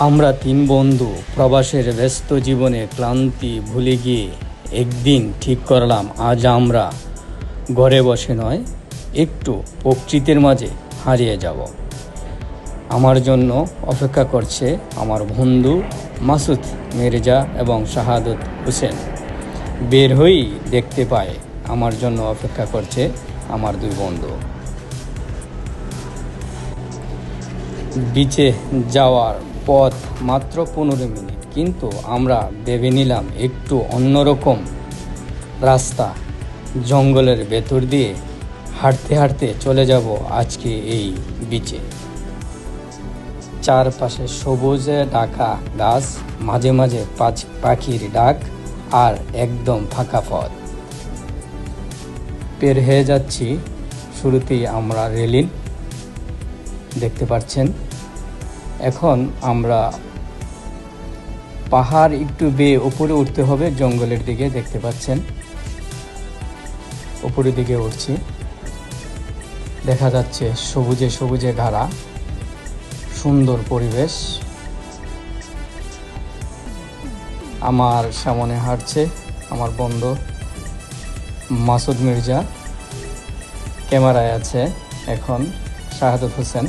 আমরা তিন বন্ধু প্রবাসের ব্যস্ত জীবনে ক্লান্তি ভুলে গিয়ে একদিন ঠিক করলাম আজ আমরা ঘরে বসে নয়, একটু প্রকৃতির মাঝে হারিয়ে যাব। আমার জন্য অপেক্ষা করছে আমার বন্ধু মাসুদ মির্জা এবং শাহাদত হোসেন। বের হয়েই দেখতে পায় আমার জন্য অপেক্ষা করছে আমার দুই বন্ধু। বিচে যাওয়ার পথ মাত্র 15 মিনিট, কিন্তু আমরা ভেবে নিলাম একটু অন্যরকম রাস্তা, জঙ্গলের ভেতর দিয়ে হাঁটতে হাঁটতে চলে যাব আজকে এই বিচে। চারপাশে সবুজে ঢাকা গাছ, মাঝে মাঝে পাখির ডাক আর একদম ফাঁকা পথ। বের হয়ে যাচ্ছি, শুরুতেই আমরা রেলিং দেখতে পাচ্ছেন। এখন আমরা পাহাড় একটু বেয়ে উপরে উঠতে হবে, জঙ্গলের দিকে দেখতে পাচ্ছেন। উপরের দিকে উঠছি, দেখা যাচ্ছে সবুজে সবুজে ঘেরা সুন্দর পরিবেশ। আমার সামনে হাঁটছে আমার বন্ধু মাসুদ মির্জা, ক্যামেরায় আছে এখন শাহাদত হোসেন।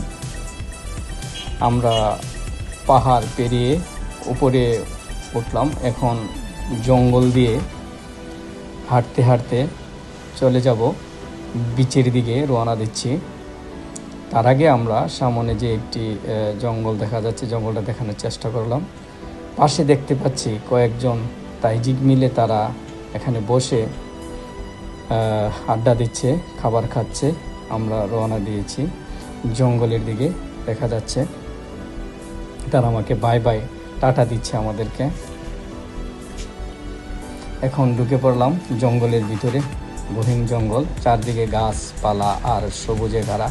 আমরা পাহাড় পেরিয়ে উপরে উঠলাম, এখন জঙ্গল দিয়ে হাঁটতে হাঁটতে চলে যাব বিচের দিকে, রওনা দিচ্ছি। তার আগে আমরা সামনে যে একটি জঙ্গল দেখা যাচ্ছে, জঙ্গলটা দেখানোর চেষ্টা করলাম। পাশে দেখতে পাচ্ছি কয়েকজন তাইজিক মিলে তারা এখানে বসে আড্ডা দিচ্ছে, খাবার খাচ্ছে। আমরা রওনা দিয়েছি জঙ্গলের দিকে, দেখা যাচ্ছে তারা আমাকে বাই বাই টাটা দিচ্ছে আমাদেরকে। এখন ঢুকে পড়লাম জঙ্গলের ভিতরে, গহীন জঙ্গল, চারদিকে গাছপালা আর সবুজে ঘেরা।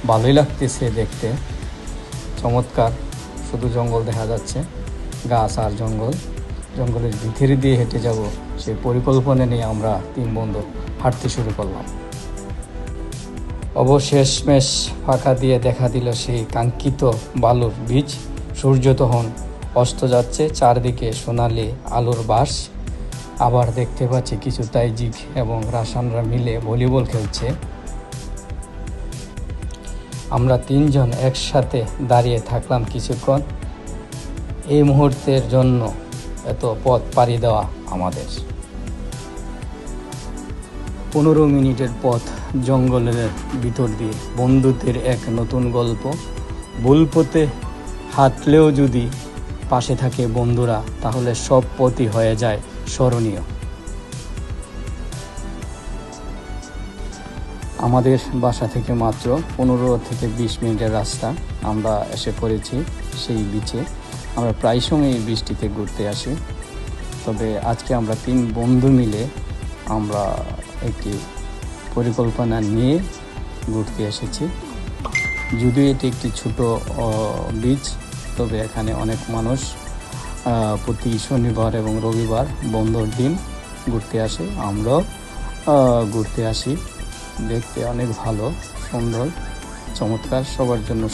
ভালোই লাগতেছে দেখতে, চমৎকার। শুধু জঙ্গল দেখা যাচ্ছে, গাছ আর জঙ্গল। জঙ্গলের ভিতরে দিয়ে হেঁটে যাব সেই পরিকল্পনা নিয়ে আমরা তিন বন্ধু হাঁটতে শুরু করলাম। অবশেষমেশ ফাঁকা দিয়ে দেখা দিল সেই কাঙ্ক্ষিত বালুর বীচ। সূর্য তখন অস্ত যাচ্ছে, চারদিকে সোনালি আলোর বাস। আবার দেখতে পাচ্ছি কিছু তাইজিক এবং রাসানরা মিলে ভলিবল খেলছে। আমরা তিনজন একসাথে দাঁড়িয়ে থাকলাম কিছুক্ষণ। এই মুহূর্তের জন্য এত পথ পাড়ি দেওয়া আমাদের। 15 মিনিটের পথ জঙ্গলের ভিতর দিয়ে, বন্ধুত্বের এক নতুন গল্প। ভুল পথে হাঁটলেও যদি পাশে থাকে বন্ধুরা, তাহলে সব পথই হয়ে যায় স্মরণীয়। আমাদের বাসা থেকে মাত্র 15 থেকে 20 মিনিটের রাস্তা। আমরা এসে পড়েছি সেই বিচে। আমরা প্রায় সময় এই বৃষ্টিতে ঘুরতে আসি, তবে আজকে আমরা তিন বন্ধু মিলে আমরা একটি পরিকল্পনা নিয়ে ঘুরতে এসেছি। যদিও এটি একটি ছোট বিচ, তবে এখানে অনেক মানুষ প্রতি শনিবার এবং রবিবার বন্ধর দিন ঘুরতে আসে। আমরাও ঘুরতে আসি। দেখতে অনেক ভালো, সুন্দর, চমৎকার, সবার জন্য